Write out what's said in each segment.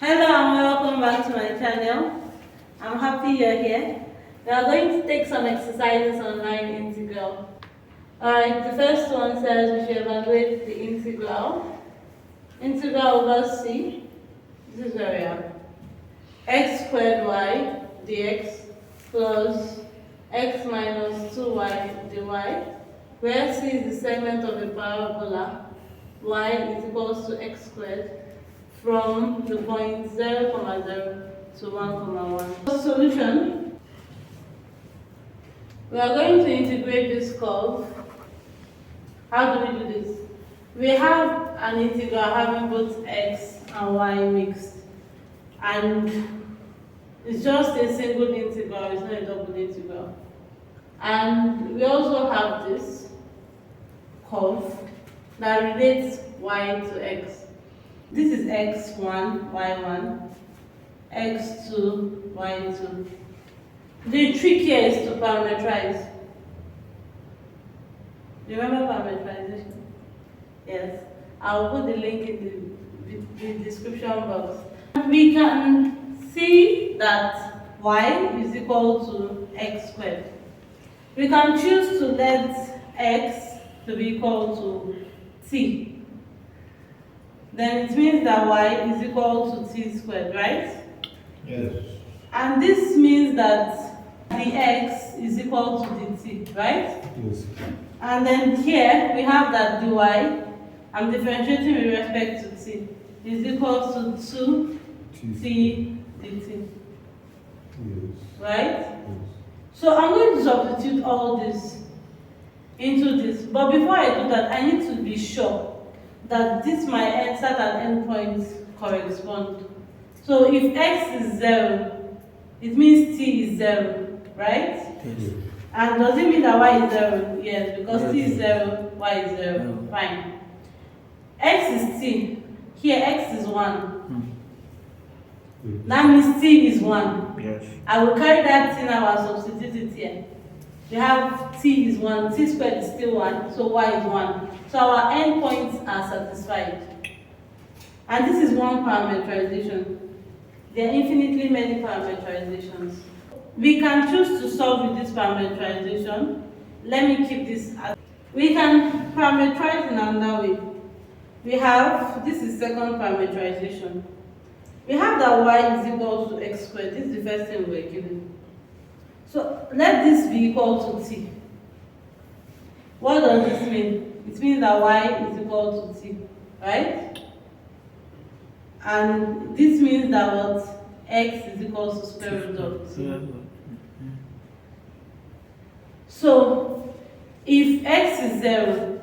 Hello and welcome back to my channel. I'm happy you're here. We are going to take some exercises on line integral. Alright, the first one says we should evaluate the integral. Integral over c, this is where we are. X squared y dx plus x minus 2y dy, where c is the segment of a parabola, y is equals to x squared from the point 0, 0 to 1, 1. Solution. We are going to integrate this curve. How do we do this? We have an integral having both x and y mixed, and it's just a single integral, it's not a double integral. And we also have this curve that relates y to x. This is x1, y1, x2, y2. The trick here is to parameterize. Remember parameterization? Yes. I'll put the link in the description box. We can see that y is equal to x squared. We can choose to let x to be equal to t. Then it means that y is equal to t squared, right? Yes. And this means that the x is equal to the t, right? Yes. And then here we have that dy, I'm differentiating with respect to t, is equal to 2t dt. Yes. Right? Yes. So I'm going to substitute all this into this. But before I do that, I need to be sure that this my start and end points correspond. So if x is 0, it means t is 0, right? Yes. And does it mean that y is 0? Yes, because t is 0, y is 0. Fine. X is t. Here x is 1. That means t is 1. Yes. I will carry that t now and substitute it here. We have t is 1, t squared is still 1, so y is 1. So our endpoints are satisfied. And this is one parameterization. There are infinitely many parameterizations. We can choose to solve with this parameterization. Let me keep this as. We can parameterize in another way. We have, this is second parameterization. We have that y is equal to x squared. This is the first thing we're given. So let this be equal to t. What does this mean? It means that y is equal to t, right? And this means that what? X is equal to square root of t. So if x is 0,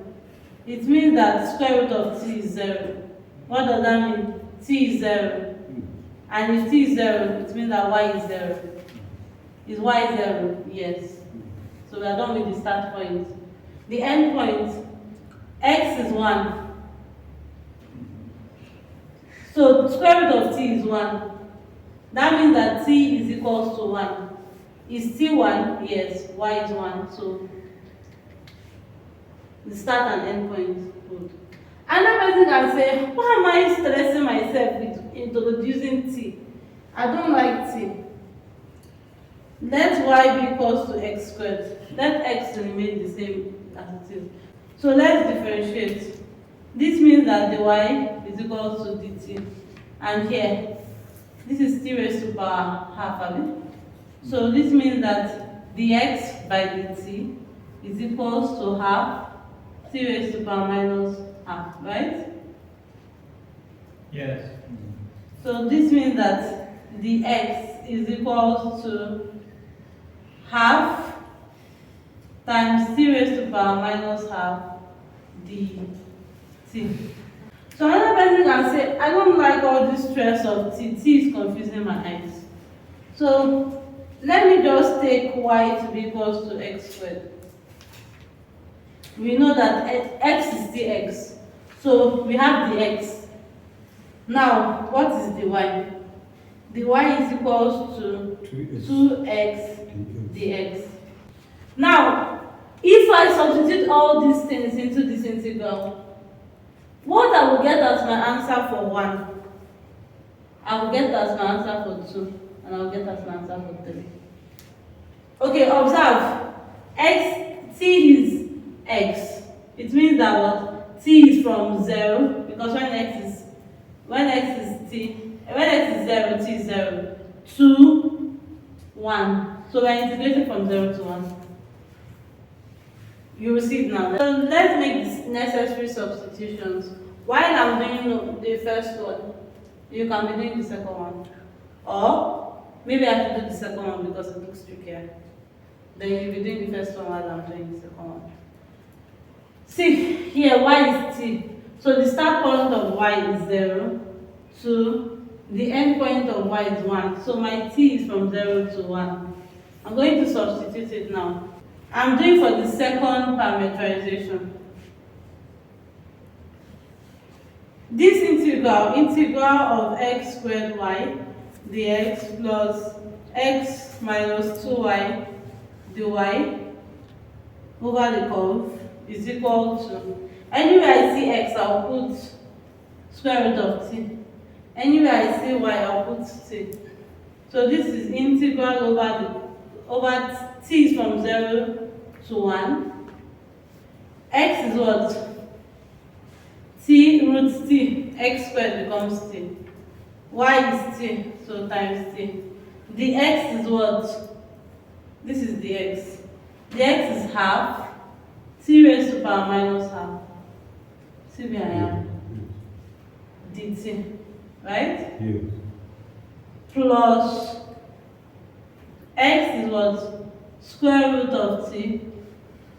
it means that square root of t is 0. What does that mean? T is 0. And if t is 0, it means that y is 0. Is y 0? Yes. So we are done with the start point. The end point, x is 1. So square root of t is 1. That means that t is equals to 1. Is t 1? Yes. Y is 1. So the start and end point good. Another person can say, why am I stressing myself with introducing t? I don't like t. Let y be equals to x squared. Let x remain the same as it is. So let's differentiate. This means that the y is equal to dt. And here, this is t raised to power half of it. So this means that dx by dt is equals to half t raised to power minus half, right? Yes. So this means that dx is equals to half times t raised to power minus half dt. So another person can say, I don't like all this stress of t. T is confusing my eyes. So let me just take y to be equals to x squared. We know that x is dx. So we have the x. Now, what is the y? The y is equals to 2x dx. Now, if I substitute all these things into this integral, what I will get as my answer for 1? I will get as my answer for 2 and I will get as my answer for 3. Okay, observe. T is x. It means that what? T is from 0 because when x is 0, t is 0 to 1. So we are integrating from 0 to 1. You will see it now. So let's make necessary substitutions. While I'm doing the first one, you can be doing the second one. Or maybe I should do the second one because it looks trickier. Then you'll be doing the first one while I'm doing the second one. See, here y is t. So the start point of y is 0 to the end point of y is 1. So my t is from 0 to 1. I'm going to substitute it now. I'm doing for the second parameterization. This integral of x squared y dx plus x minus 2y dy over the curve is equal to, anywhere I see x, I'll put square root of t. Anywhere I see y, I'll put t. So this is integral over t is from 0 to 1. X is what? T root t. X squared becomes t. Y is t, so times t. The x is what? This is the x. The x is half. T raised to power minus half. See where I am. Dt. Right? Yes. Plus x is what? Square root of t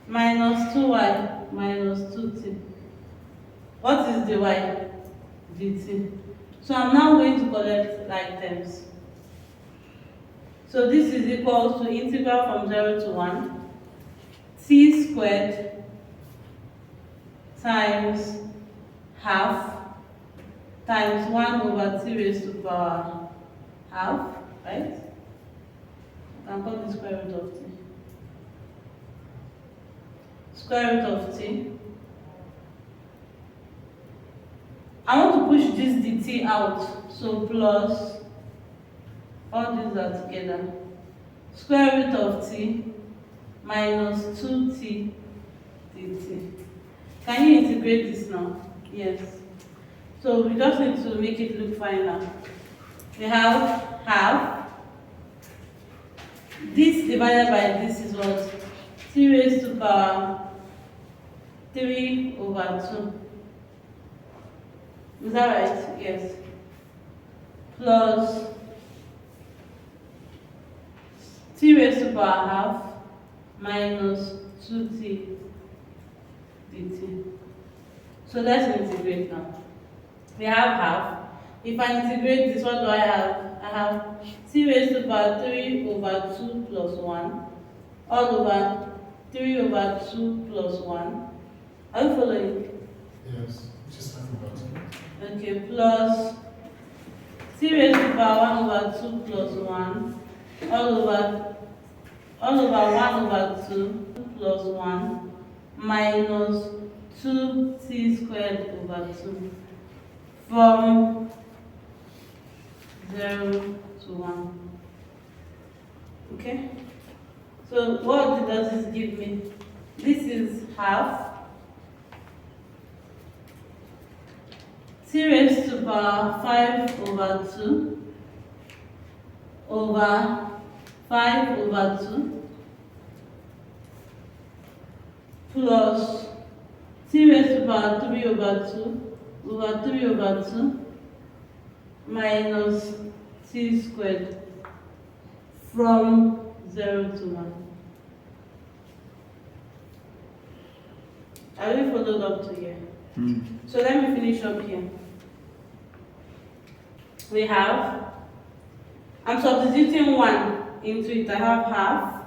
minus 2y minus 2t. What is the y? Dt. So I'm now going to collect like terms. So this is equal to integral from 0 to 1 t squared times half times 1 over t raised to power half, right? You can call this square root of t. Square root of t. I want to push this dt out, so plus, all these are together. Square root of t minus 2t dt. Can you integrate this now? Yes. So we just need to make it look fine now. We have half. This divided by this is what? T raised to power 3 over 2. Is that right? Yes. Plus t raised to power half minus 2t dt. So let's integrate now. We have half. If I integrate this, what do I have? I have t raised to power 3 over 2 plus 1 all over 3 over 2 plus 1. Are you following? Yes, which is nothing but 2. Okay, plus t raised to power 1 over 2 plus 1 all over 1 over 2 plus 1 minus 2t squared over 2 from 0 to 1. Okay? So what does this give me? This is half t raised to power 5 over 2 over 5 over 2 plus t raised to power 3 over 2 over 3 over 2 minus t squared from 0 to 1. Are we followed up to here? So let me finish up here. We have, I'm substituting 1 into it. I have half.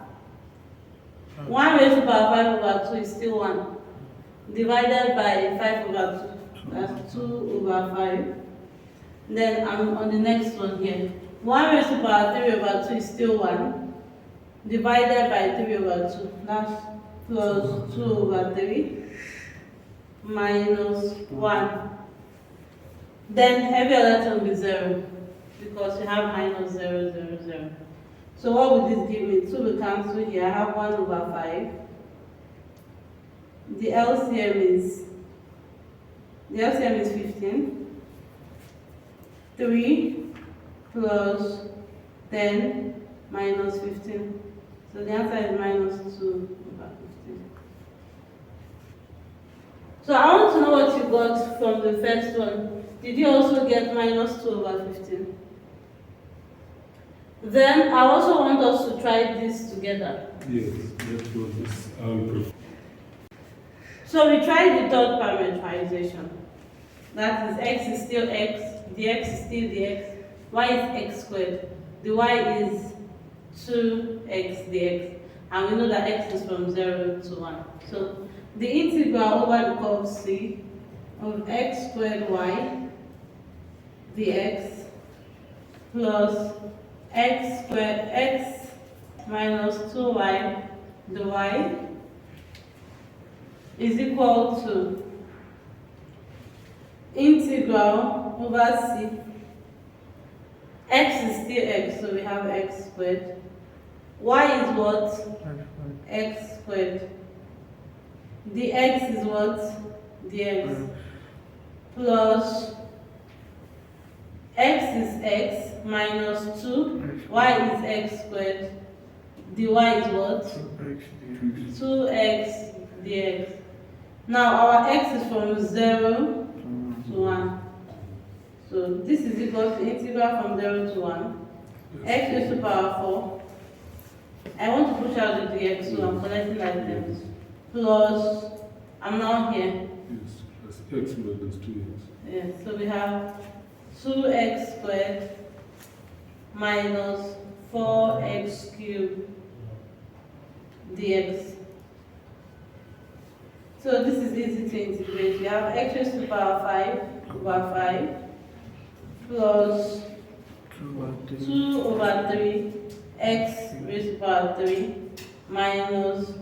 1 raised to power 5 over 2 is still 1. Divided by 5 over 2. That's 2 over 5. Then I'm on the next one here. 1 raised to power 3 over 2 is still 1. Divided by 3 over 2. That's plus 2 over 3 minus 1. Then every other term will be 0. because we have minus 0, 0, 0. So what would this give me? 2 will cancel here. I have 1 over 5. The LCM is 15. 3 plus 10 minus 15. So the answer is minus 2 over 15. So I want to know what you got from the first one. Did you also get minus 2 over 15? Then I also want us to try this together. Yes, let's do this. I will prefer. So we tried the third parameterization. That is x is still x, the x is still the x, y is x squared, the y is 2x dx, and we know that x is from 0 to 1. So the integral over the curve C of x squared y dx plus x squared x minus 2y dy is equal to integral over C. X is still x, so we have x squared. Y is what? X squared. The x is what? Dx. Plus x is x minus 2. Y is x squared. Dy is what? 2x dx. Now our x is from 0 to 1. So this is equal to integral from 0 to 1. X raised to the power 4. I want to push out the dx, so I'm collecting items. Plus, I'm now here. Yes, that's x minus 2x. Yes, so we have 2x squared minus 4x cubed dx. So this is easy to integrate. We have x raised to the power 5 over 5 plus 2 over 3 x raised to the power 3 minus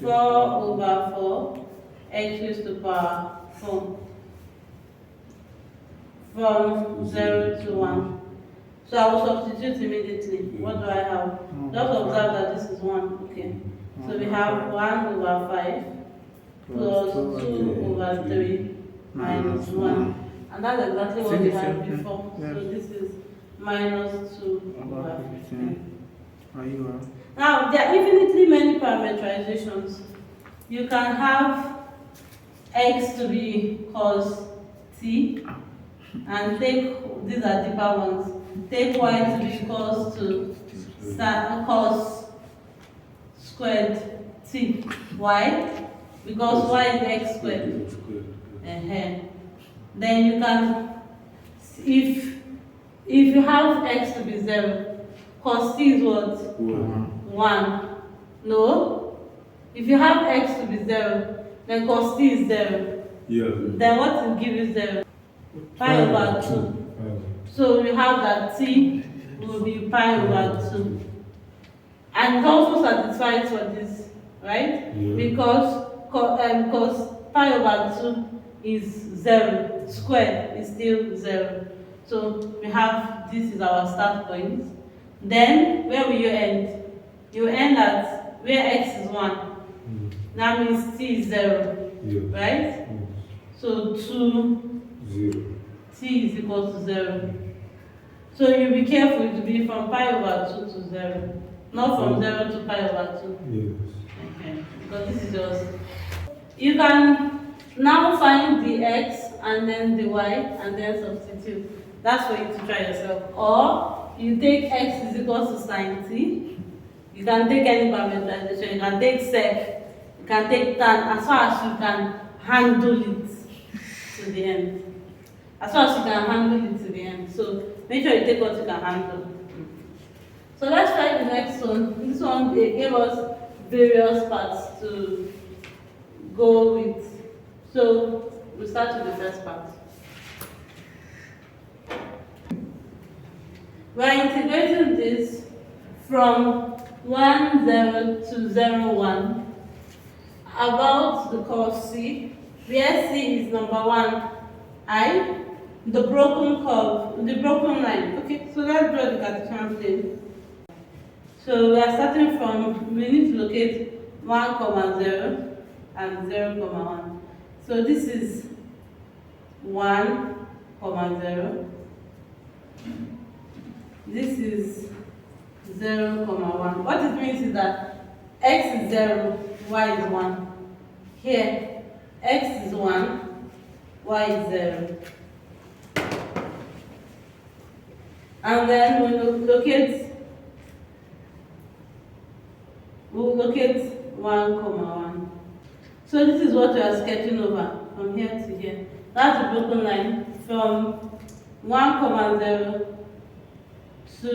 4 over 4 x raised to the power 4 from 0 to 1. So I will substitute immediately. What do I have? Just observe that this is 1. Okay. So we have 1 over 5 plus 2 over 3 minus 1. And that's exactly what we had before. So this is minus 2 over 15. Now, there are infinitely many parameterizations. You can have x to be cos t, and take, these are deeper ones, take y to be cos squared t. Why? Because y is x squared. Then you can, if you have x to be 0, cos t is what? 1. No? If you have x to be 0, then cos t is 0. Yeah. Then what will give you 0? Pi over 2. So we have that t will be pi over 2. And it also satisfies for this, right? Yeah. Because cos pi over 2 is 0. Squared is still 0. So we have, this is our start point. Then where will you end? You end at where x is 1. That means t is 0. Yeah. Right? So 2 0. t is equal to 0. So you be careful to be from pi over 2 to 0. Not from 0 to pi over 2. Yes. Okay. Because this is yours. You can now find the x and then the y and then substitute. That's for you to try yourself. Or you take x is equal to sine t. You can take any parameterization. You can take sec. You can take tan, as far as you can handle it to the end. As far as you can handle it to the end. So make sure you take what you can handle. So let's try the next one. This one, they gave us various parts to go with. So we'll start with the first part. We are integrating this from 1, 0 to 0, 1 about the curve C, where C is number 1, I, the broken curve, the broken line. Okay, let's draw the Cartesian plane. So we are starting from, we need to locate 1, 0 and 0, 1. So this is 1, 0. This is 0, 1. What it means is that x is 0, y is 1. Here, x is 1, y is 0. And then we'll locate 1, 1. So this is what we are sketching over from here to here. That's the broken line from 1, 0 to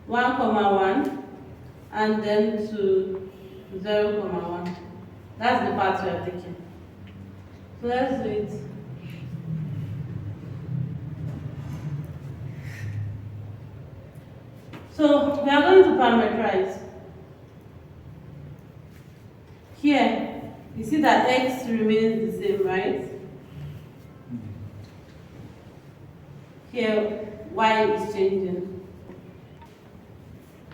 1, 1, and then to 0, 1. That's the part we are taking. So let's do it. So we are going to parameterize. Here, you see that x remains the same, right? Here, y is changing.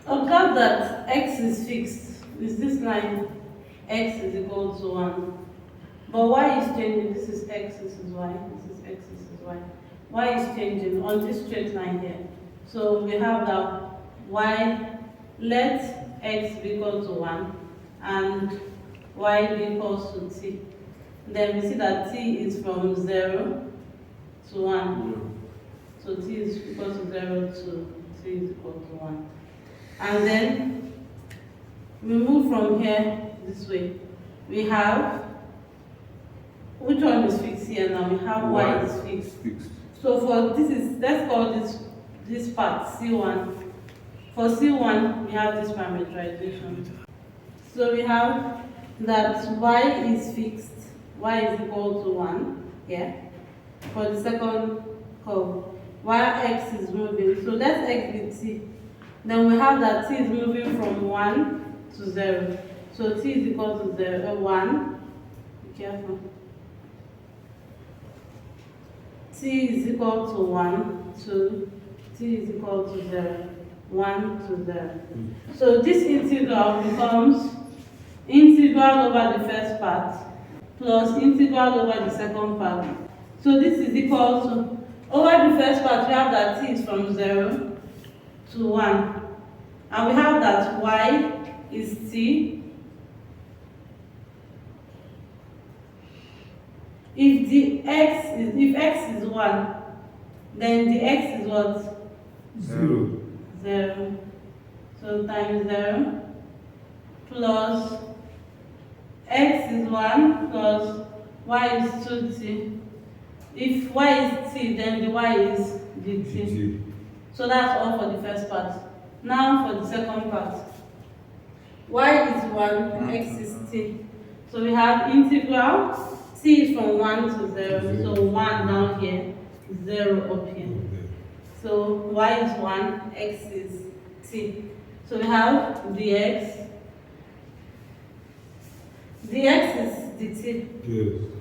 Observe that x is fixed. Is this line x is equal to 1. But y is changing. This is x, this is y, this is x, this is y. Y is changing on this straight line here. So we have that y, let x be equal to 1 and y be equals to t. Then we see that t is from 0 to 1. So t is equal to 0 to t is equal to 1. And then we move from here this way. We have, which one is fixed here now? We have y is fixed. So for this is, let's call this part C1. For C1, we have this parameterization. So we have that y is fixed, y is equal to 1 here. For the second curve, while x is moving, so let's x be t. Then we have that t is moving from 1 to 0. So t is equal to 0, 1. Be careful. T is equal to 1, 2. T is equal to 0, 1 to 0. So this integral becomes integral over the first part plus integral over the second part. So this is equal to, over the first part we have that t is from 0 to 1. And we have that y is t. If x is 1, then the x is what? 0. 0. So times 0 plus x is 1 plus y is 2t. If y is t, then the y is dt. So that's all for the first part. Now for the second part. Y is 1, x is t. So we have integral. T is from 1 to 0. So 1 down here, 0 up here. So y is 1, x is t. So we have dx. Dx is dt. Yes.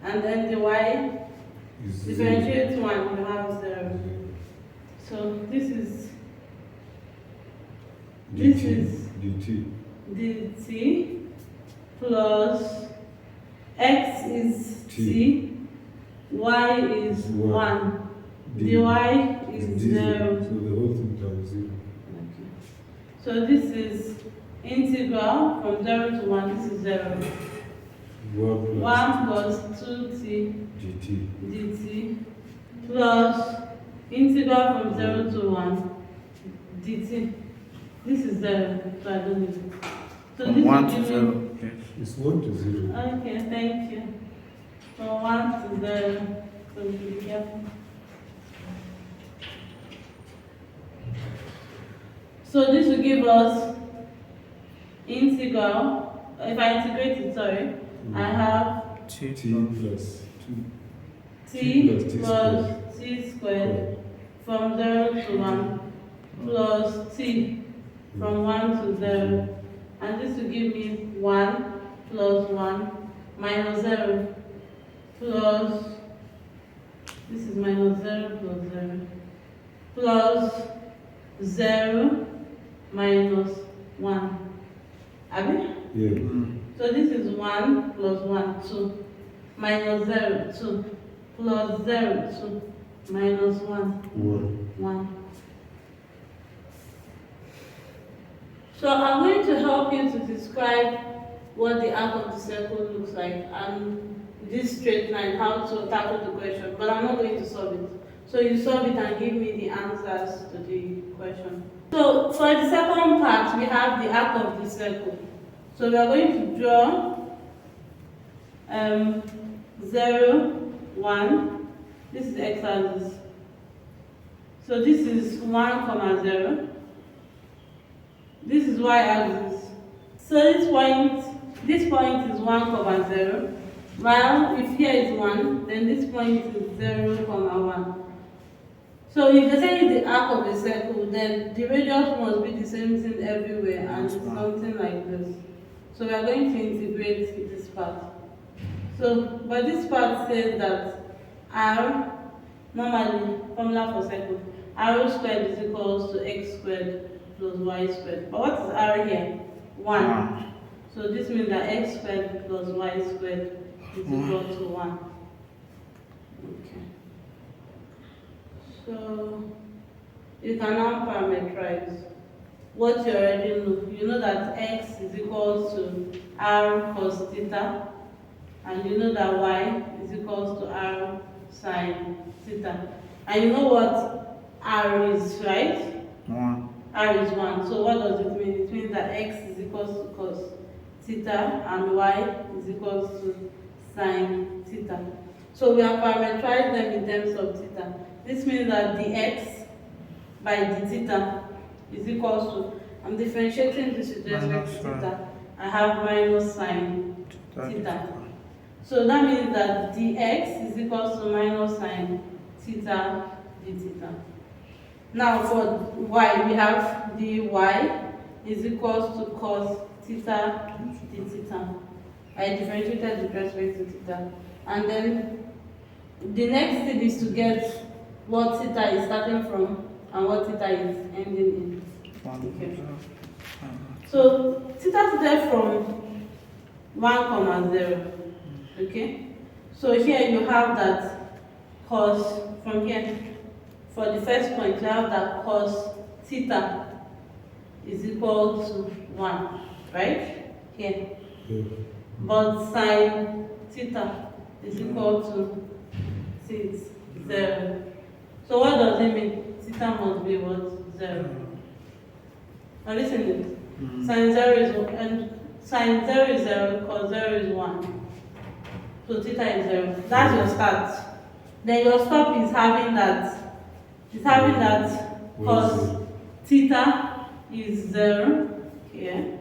And then the y differentiate 1, we have 0. So this is dt plus x is t, y is 1, dy is 0. So the whole thing times 0. Okay. So this is integral from 0 to 1, this is 0. 1 plus 2t dt plus integral from 0 to 1 dt. This is 0, so I don't need it. So this 1 is to giving 0. Okay. It's 1 to 0. Okay, thank you. From 1 to 0, so be careful. So this will give us integral. If I integrate it, sorry, I have T plus 2. t plus t squared from 0 to 1 plus t from 1 to 0. And this will give me 1 plus 1 minus 0 plus This is minus 0 plus 0 minus 1. Abi? Yeah. So this is 1 plus 1, 2. Minus 0, 2. Plus 0, 2. Minus 1, 1. So I'm going to help you to describe what the arc of the circle looks like and this straight line, how to tackle the question, but I'm not going to solve it. So you solve it and give me the answers to the question. So for the second part, we have the arc of the circle. So we are going to draw 0, 1. This is x-axis. So this is 1, 0. This is y-axis. So this point is 1, 0. While if here is 1, then this point is 0, 1. So if they say the arc of a circle, then the radius must be the same thing everywhere, and it's something like this. So we are going to integrate this part. So, but this part says that r, normally formula for circle, r squared is equals to x squared plus y squared. But what is r here? 1. So this means that x squared plus y squared is equal to 1. Okay. So you can now parameterize what you already know. You know that x is equal to r cos theta, and you know that y is equal to r sine theta. And you know what r is, right? 1. R is 1. So what does it mean? It means that x is equal to cos theta and y is equal to sine theta. So we have parameterized them in terms of theta. This means that the x by the theta is equal to, I'm differentiating this with respect to theta. I have minus sine theta. So that means that dx is equal to minus sine theta d theta. Now for y, we have dy is equal to cos theta d theta. I differentiated with respect to theta. And then the next thing is to get what theta is starting from and what theta is ending in. Okay. So theta started from 1, 0. Okay? So here you have that cos, from here, for the first point, you have that cos theta is equal to 1, right? Here. Yeah. But sine theta is equal to 0. So what does it mean? Theta must be what? 0. Now listen to this. Sine 0 is 0, cos 0 is 1. So theta is 0. That's your start. Then your stop is having that. It's having that cos theta is 0 here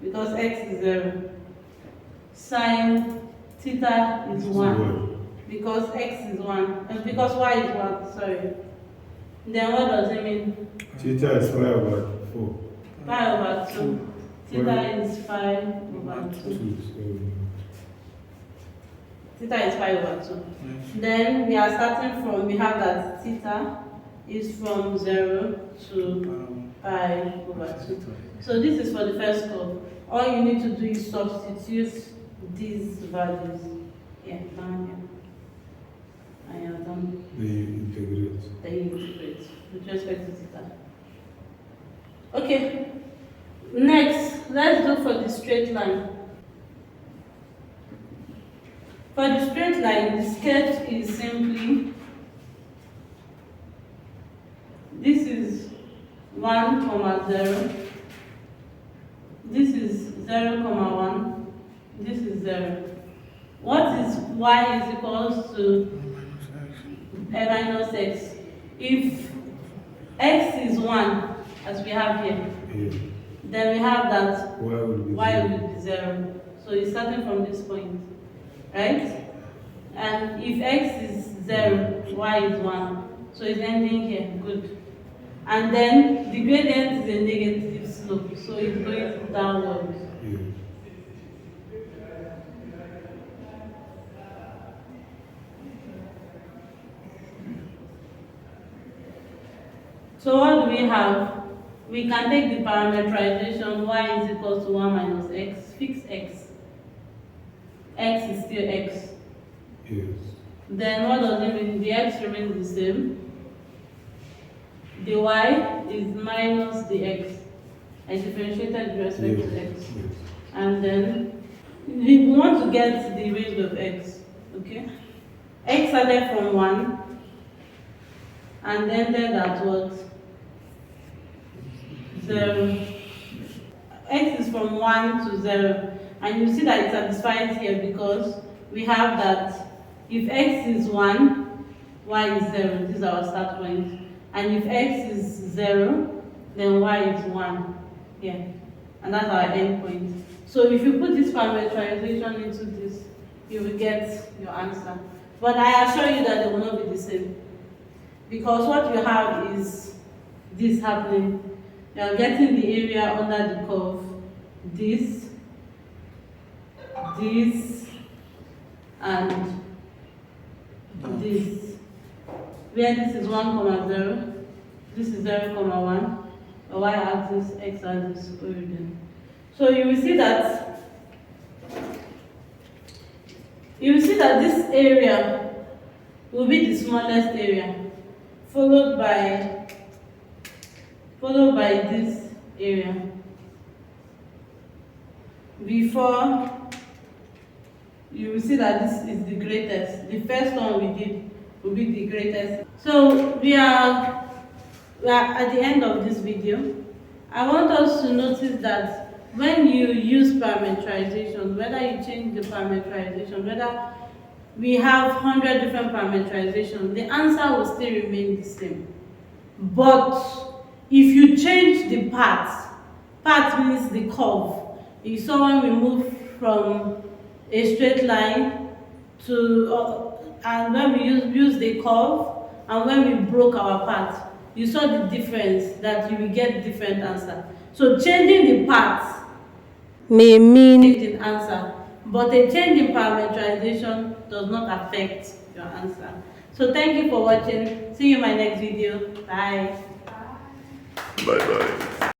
because x is 0. Sine theta is 1 because x is 1 and because y is 1. Sorry. Then what does it mean? Theta is 5/4. 5/2. Theta is 5/2. 2. Theta is 5/2. Then we are starting from, we have that theta is from 0 to 5/2. So this is for the first curve. All you need to do is substitute these values. Yeah, down here. And you're done. Then you integrate. Then you integrate with respect to theta. Okay. Next, let's do for the straight line. For the straight line, the sketch is simply, this is 1, 0. This is 0, 1. This is 0. What is y is equals to minus x? If x is 1, as we have here, Yeah. then we have that Y will be y 0. will be 0. So it's starting from this point, right? And if x is 0, y is 1. So it's ending here, good. And then the gradient is a negative slope, so it's going downwards. Yeah. So what do we have? We can take the parameterization y is equal to 1 minus x, fix x. X is still x. Yes. Then what does it mean? The x remains the same. The y is minus the x. I differentiated with respect Yes. to x. Yes. And then we want to get the range of x. Okay? X started from 1 and ended at what? 0. X is from 1 to 0. And you see that it satisfies here because we have that if x is 1, y is 0. This is our start point. And if x is 0, then y is 1. Yeah. And that's our end point. So if you put this parameterization into this, you will get your answer. But I assure you that they will not be the same. Because what you have is this happening. You are getting the area under the curve, this, and this. Where this is 1, 0, this is 0, 1, the y-axis, x-axis, origin. So you will see that this area will be the smallest area, followed by this area, before you will see that this is the greatest. The first one we did will be the greatest. So we are at the end of this video. I want us to notice that when you use parameterization, whether you change the parameterization, whether we have 100 different parameterizations, the answer will still remain the same. But if you change the path means the curve. You saw when we moved from a straight line to, and when we use the curve, and when we broke our path, you saw the difference that you will get different answer. So changing the path may mean changing answer, but a change in parameterization does not affect your answer. So thank you for watching. See you in my next video. Bye. Bye bye.